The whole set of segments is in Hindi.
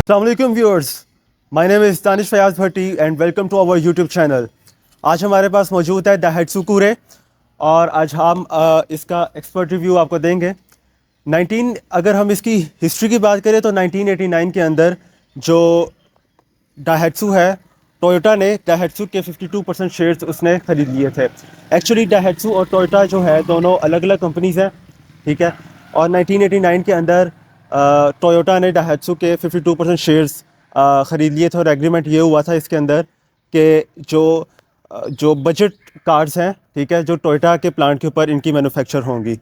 Assalamualaikum viewers, my name is Danish Fayaz Bhatti and welcome to our YouTube channel. आज हमारे पास मौजूद है दाइहात्सू कूरे और आज हम इसका एक्सपर्ट रिव्यू आपको देंगे। अगर हम इसकी हिस्ट्री की बात करें तो 1989 के अंदर जो दाइहात्सू है, टोयोटा ने दाइहात्सू के 52% शेयर्स उसने ख़रीद लिए थे। एक्चुअली दाइहात्सू और टोयोटा जो है दोनों अलग अलग कंपनीज़ हैं, ठीक है। और 1989 के अंदर टोयोटा ने दाइहात्सू के 52% शेयर्स ख़रीद लिए थे और एग्रीमेंट ये हुआ था इसके अंदर कि जो बजट कार्स हैं, ठीक है, जो टोयोटा के प्लांट के ऊपर इनकी मैन्युफैक्चर होंगी।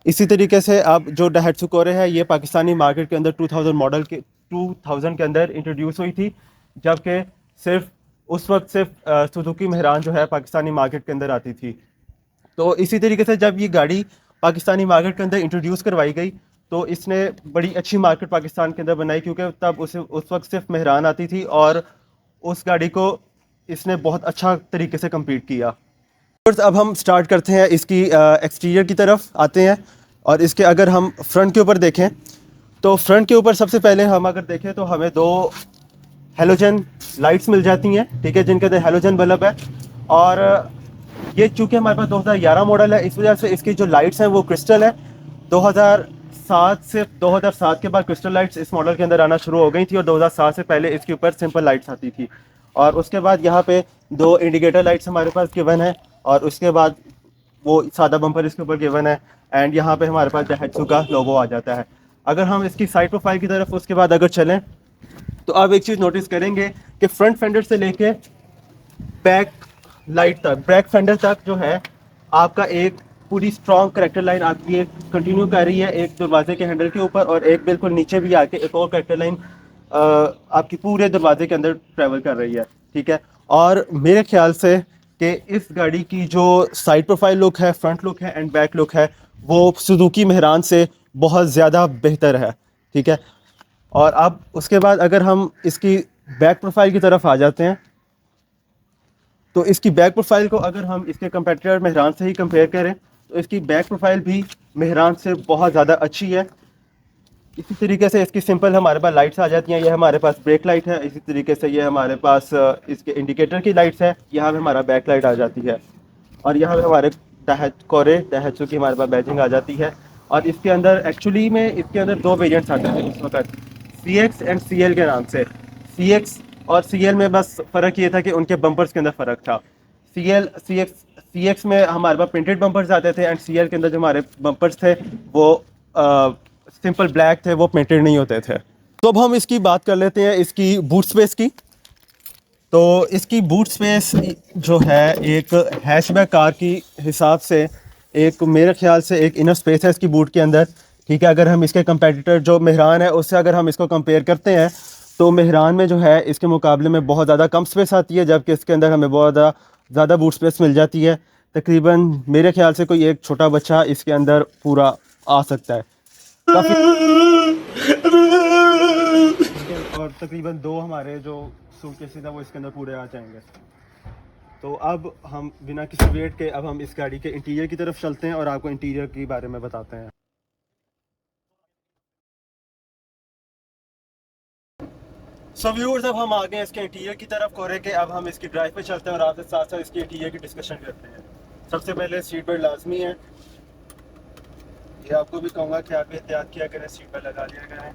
इसी तरीके से अब जो दाइहात्सू कोरे है ये पाकिस्तानी मार्केट के अंदर 2000 के अंदर इंट्रोड्यूस हुई थी, जबकि उस वक्त सिर्फ सुजुकी मेहरान जो है पाकिस्तानी मार्केट के अंदर आती थी। तो इसी तरीके से जब ये गाड़ी पाकिस्तानी मार्केट के अंदर इंट्रोड्यूस करवाई गई तो इसने बड़ी अच्छी मार्केट पाकिस्तान के अंदर बनाई, क्योंकि तब उस वक्त सिर्फ मेहरान आती थी और उस गाड़ी को इसने बहुत अच्छा तरीके से कम्पीट किया। अब हम स्टार्ट करते हैं इसकी एक्सटीरियर की तरफ आते हैं और इसके अगर हम फ्रंट के ऊपर देखें तो फ्रंट के ऊपर सबसे पहले हम अगर देखें तो हमें दो हेलोजन लाइट्स मिल जाती हैं, ठीक है, जिनके अंदर हेलोजन बल्ब है। और ये चूँकि हमारे पास 2011 मॉडल है, इस वजह से इसकी जो लाइट्स हैं वो क्रिस्टल है। 2007 के बाद क्रिस्टल लाइट्स इस मॉडल के अंदर आना शुरू हो गई थी और 2007 से पहले इसके ऊपर सिंपल लाइट्स आती थी। और उसके बाद यहाँ पे दो इंडिकेटर लाइट्स हमारे पास गिवन है और उसके बाद वो सादा बम्पर इसके ऊपर गिवन है एंड यहाँ पे हमारे पास दाइहात्सू का लोगो आ जाता है। अगर हम इसकी साइड प्रोफाइल की तरफ उसके बाद अगर चलें तो आप एक चीज़ नोटिस करेंगे कि फ्रंट फेंडर से लेके बैक लाइट तक, बैक फेंडर तक जो है आपका एक पूरी स्ट्रॉन्ग करेक्टर लाइन आपकी एक कंटिन्यू कर रही है एक दरवाजे के हैंडल के ऊपर, और एक बिल्कुल नीचे भी आके एक और करेक्टर लाइन आपकी पूरे दरवाजे के अंदर ट्रैवल कर रही है, ठीक है। और मेरे ख्याल से कि इस गाड़ी की जो साइड प्रोफाइल लुक है, फ्रंट लुक है एंड बैक लुक है, वो सुजुकी मेहरान से बहुत ज़्यादा बेहतर है, ठीक है। और अब उसके बाद अगर हम इसकी बैक प्रोफाइल की तरफ आ जाते हैं तो इसकी बैक प्रोफाइल को अगर हम इसके कंपेटिटर मेहरान से ही कंपेयर करें तो इसकी बैक प्रोफाइल भी मेहरान से बहुत ज़्यादा अच्छी है। इसी तरीके से इसकी सिंपल हमारे पास लाइट्स आ जाती हैं, ये हमारे पास ब्रेक लाइट है। इसी तरीके से ये हमारे पास इसके इंडिकेटर की लाइट्स है, यहाँ पे हमारा बैक लाइट आ जाती है और यहाँ पे हमारे दाइहात्सू की हमारे पास बैजिंग आ जाती है। और इसके अंदर एक्चुअली में इसके अंदर दो वेरिएंट्स आते हैं इस वक्त, CX एंड CL के नाम से। CX और CL में बस फ़र्क ये था कि उनके बम्पर्स के अंदर फ़र्क था। CX में हमारे पास प्रिंटेड बम्पर्स आते थे एंड CL के अंदर जो हमारे बम्पर्स थे वो सिंपल ब्लैक थे, वो पेंटेड नहीं होते थे। तो अब हम इसकी बात कर लेते हैं इसकी बूट स्पेस की। तो इसकी बूट स्पेस जो है एक हैचबैक कार की हिसाब से एक मेरे ख्याल से एक इनफ स्पेस है इसकी बूट के अंदर, ठीक है। अगर हम इसके कंपेटिटर जो मेहरान है उससे अगर हम इसको कंपेयर करते हैं तो मेहरान में जो है इसके मुकाबले में बहुत ज़्यादा कम स्पेस आती है, जबकि इसके अंदर हमें बहुत ज़्यादा बूट स्पेस मिल जाती है। तकरीबन मेरे ख्याल से कोई एक छोटा बच्चा इसके अंदर पूरा आ सकता है काफ़ी। और तकरीबन दो हमारे जो सूटकेसेस हैं वो इसके अंदर पूरे आ जाएंगे। तो अब हम बिना किसी वेट के अब हम इस गाड़ी के इंटीरियर की तरफ चलते हैं और आपको इंटीरियर के बारे में बताते हैं। सो व्यूअर्स, अब हम आ गए इसके इंटीरियर की तरफ कोरे के। अब हम इसकी ड्राइव पे चलते हैं और आपके साथ साथ इसके इंटीरियर की डिस्कशन करते हैं। सबसे पहले सीट बेल्ट लाजमी है, ये आपको भी कहूँगा कि आप एहतियात किया करें, सीट बेल्ट लगा लिया करें।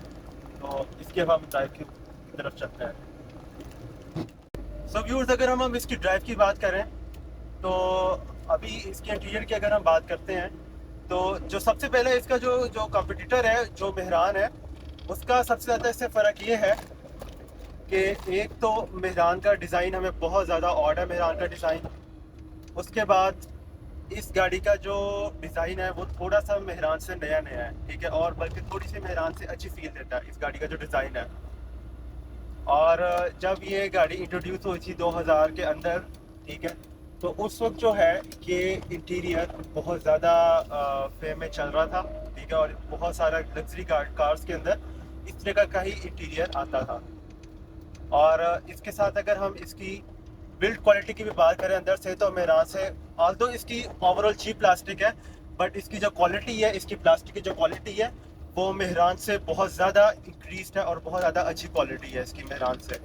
तो इसके अब हम ड्राइव की तरफ चलते हैं। सो व्यूअर्स, अगर हम इसकी ड्राइव की बात करें तो अभी इसके इंटीरियर की अगर हम बात करते हैं तो जो सबसे पहले इसका जो कंपटीटर है जो मेहरान है उसका सबसे ज़्यादा इससे फ़र्क ये है कि एक तो मेहरान का डिज़ाइन हमें बहुत ज़्यादा ऑड है, मेहरान का डिज़ाइन। उसके बाद इस गाड़ी का जो डिज़ाइन है वो थोड़ा सा मेहरान से नया है, ठीक है, और बल्कि थोड़ी सी मेहरान से अच्छी फील देता है इस गाड़ी का जो डिज़ाइन है। और जब ये गाड़ी इंट्रोड्यूस हुई थी 2000 के अंदर, ठीक है, तो उस वक्त जो है ये इंटीरियर बहुत ज़्यादा फेम में चल रहा था, ठीक है, और बहुत सारा लग्जरी कार्स के अंदर इस तरह का ही इंटीरियर आता था। और इसके साथ अगर हम इसकी बिल्ड क्वालिटी की भी बात करें अंदर से तो मेहरान से ऑल्दो इसकी ओवरऑल चीप प्लास्टिक है, बट इसकी जो क्वालिटी है, इसकी प्लास्टिक की जो क्वालिटी है वो मेहरान से बहुत ज़्यादा इंक्रीज़ है और बहुत ज़्यादा अच्छी क्वालिटी है इसकी मेहरान से।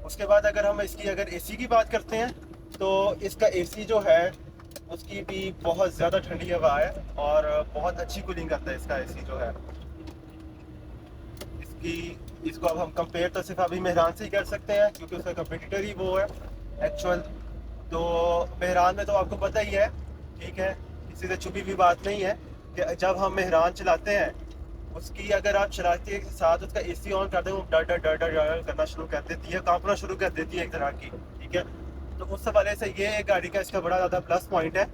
उसके बाद अगर हम इसकी एसी की बात करते हैं तो इसका एसी जो है उसकी भी बहुत ज़्यादा ठंडी हवा है और बहुत अच्छी कूलिंग करता है इसका एसी जो है। इसको अब हम कंपेयर तो सिर्फ अभी मेहरान से ही कर सकते हैं क्योंकि उसका कंपटीटर ही वो है एक्चुअल। तो मेहरान में तो आपको पता ही है, ठीक है, किसी से छुपी हुई बात नहीं है कि जब हम मेहरान चलाते हैं उसकी अगर आप चलाते के साथ उसका एसी ऑन कर दें वो डर डर डर डर डर करना शुरू कर देती है, कांपना शुरू कर देती है एक तरह की, ठीक है। तो उस हवाले से ये गाड़ी का इसका बड़ा ज़्यादा प्लस पॉइंट है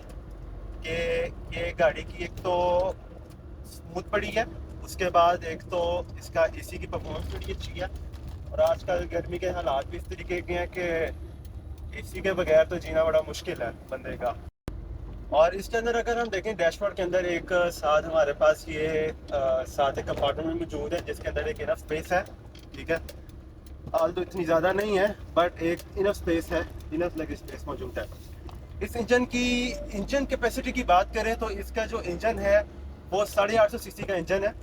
कि ये गाड़ी की एक तो स्मूथ पड़ी है, उसके बाद एक तो इसका एसी की परफॉर्मेंस बड़ी अच्छी है। और आजकल गर्मी के हालात भी इस तरीके के हैं कि एसी के बगैर तो जीना बड़ा मुश्किल है बंदे का। और इसके अंदर अगर हम देखें डैशबोर्ड के अंदर एक साथ हमारे पास ये साथ एक कंपार्टमेंट मौजूद है जिसके अंदर एक इनफ स्पेस है, ठीक है। हाल तो इतनी ज़्यादा नहीं है बट एक इनफ स्पेस है, इनफ लगी स्पेस मौजूद है। इस इंजन कैपेसिटी की बात करें तो इसका जो इंजन है वो 850 सीसी का इंजन है,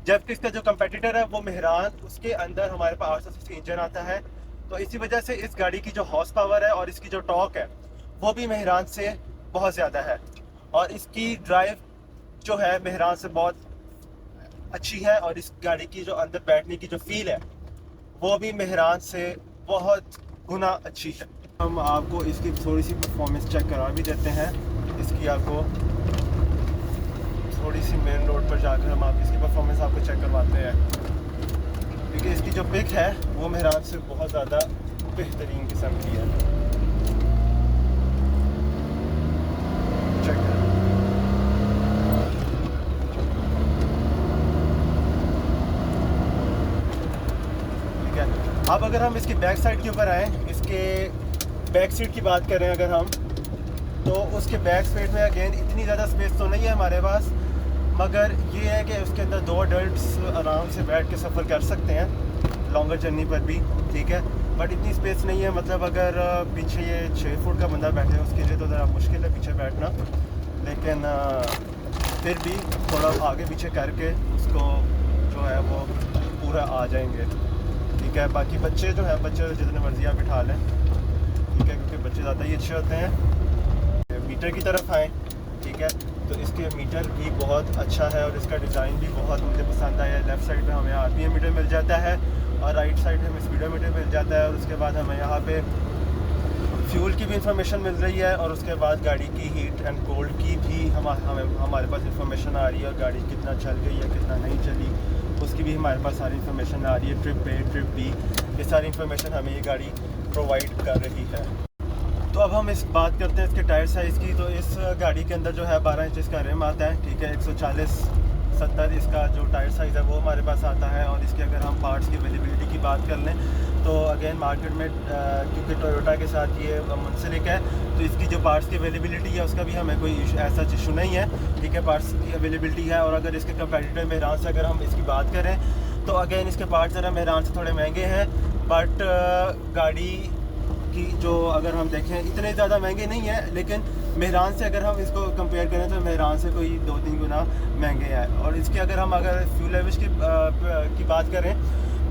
जबकि इसका जो कंपेटिटर है वो मेहरान उसके अंदर हमारे पास 800 सीसी इंजन आता है। तो इसी वजह से इस गाड़ी की जो हॉर्स पावर है और इसकी जो टॉर्क है वो भी मेहरान से बहुत ज़्यादा है। और इसकी ड्राइव जो है मेहरान से बहुत अच्छी है और इस गाड़ी की जो अंदर बैठने की जो फील है वो भी मेहरान से बहुत गुना अच्छी है। हम आपको इसकी थोड़ी सी परफॉर्मेंस चेक करा भी देते हैं। इसकी आपको थोड़ी सी मेन रोड पर जाकर हम आप इसकी परफॉर्मेंस आपको चेक करवाते हैं क्योंकि इसकी जो पिक है वो मेहरान से बहुत ज़्यादा बेहतरीन किस्म की है। चेक करें। ठीक है, अब अगर हम इसकी बैक साइड के ऊपर आए, इसके बैक सीट की बात करें अगर हम, तो उसके बैक सीट में अगेन इतनी ज़्यादा स्पेस तो नहीं है हमारे पास, मगर ये है कि उसके अंदर 2 अडल्ट्स आराम से बैठ के सफ़र कर सकते हैं लॉन्गर जर्नी पर भी, ठीक है। बट इतनी स्पेस नहीं है, मतलब अगर पीछे ये 6 फुट का बंदा बैठे उसके लिए तो ज़रा मुश्किल है पीछे बैठना, लेकिन फिर भी थोड़ा आगे पीछे करके उसको जो है वो पूरा आ जाएंगे, ठीक है। बाकी बच्चे जो है बच्चे जितने मर्जी आप बिठा लें, ठीक है, क्योंकि बच्चे ज़्यादा ही अच्छे होते हैं। मीटर की तरफ आएँ, ठीक है, तो इसके मीटर भी बहुत अच्छा है और इसका डिज़ाइन भी बहुत मुझे पसंद आया है। लेफ़्ट साइड पे हमें आरपीएम मीटर मिल जाता है और राइट साइड में हमें स्पीडोमीटर मिल जाता है। और उसके बाद हमें यहाँ पे फ्यूल की भी इंफॉर्मेशन मिल रही है और उसके बाद गाड़ी की हीट एंड कोल्ड की भी हमारे पास इंफॉर्मेशन आ रही है और गाड़ी कितना चल गई है कितना नहीं चली उसकी भी हमारे पास सारी इंफॉर्मेशन आ रही है। ट्रिप ए ट्रिप बी ये सारी इंफॉर्मेशन हमें ये गाड़ी प्रोवाइड कर रही है। तो अब हम इस बात करते हैं इसके टायर साइज़ की। तो इस गाड़ी के अंदर जो है 12 इंच इसका रिम आता है, ठीक है। 140-70 इसका जो टायर साइज़ है वो हमारे पास आता है। और इसके अगर हम पार्ट्स की अवेलेबिलिटी की बात कर लें तो अगेन मार्केट में क्योंकि टोयोटा के साथ ये मुंसलिक है तो इसकी जो पार्ट्स की अवेलेबिलिटी है उसका भी हमें कोई ऐसा इशू नहीं है, ठीक है। पार्ट्स की अवेलेबिलिटी है। और अगर इसके कंपेटिटर मेहरान से अगर हम इसकी बात करें तो अगेन इसके पार्ट्स ज़रा मेहरान से थोड़े महंगे हैं, बट गाड़ी की जो अगर हम देखें इतने ज़्यादा महंगे नहीं है, लेकिन मेहरान से अगर हम इसको कंपेयर करें तो मेहरान से कोई 2-3 गुना महंगे हैं। और इसके अगर फ्यूल एवरेज की बात करें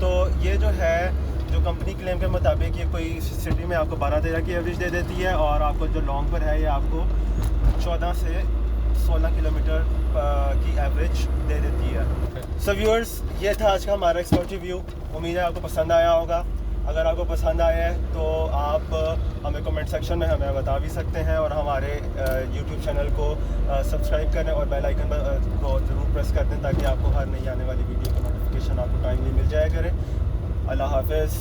तो ये जो है जो कंपनी क्लेम के मुताबिक ये कोई सिटी में आपको 12-13 की एवरेज दे देती है और आपको जो लॉन्ग पर है ये आपको 14 से 16 किलोमीटर की एवरेज दे देती है। सो व्यूअर्स, ये था आज का हमारा एक्सपर्ट रिव्यू। उम्मीद है आपको पसंद आया होगा। अगर आपको पसंद आया है तो आप हमें कमेंट सेक्शन में हमें बता भी सकते हैं और हमारे यूट्यूब चैनल को सब्सक्राइब करें और बेल आइकन को ज़रूर प्रेस कर दें ताकि आपको हर नई आने वाली वीडियो की नोटिफिकेशन आपको टाइमली मिल जाया करे। अल्लाह हाफ़िज़।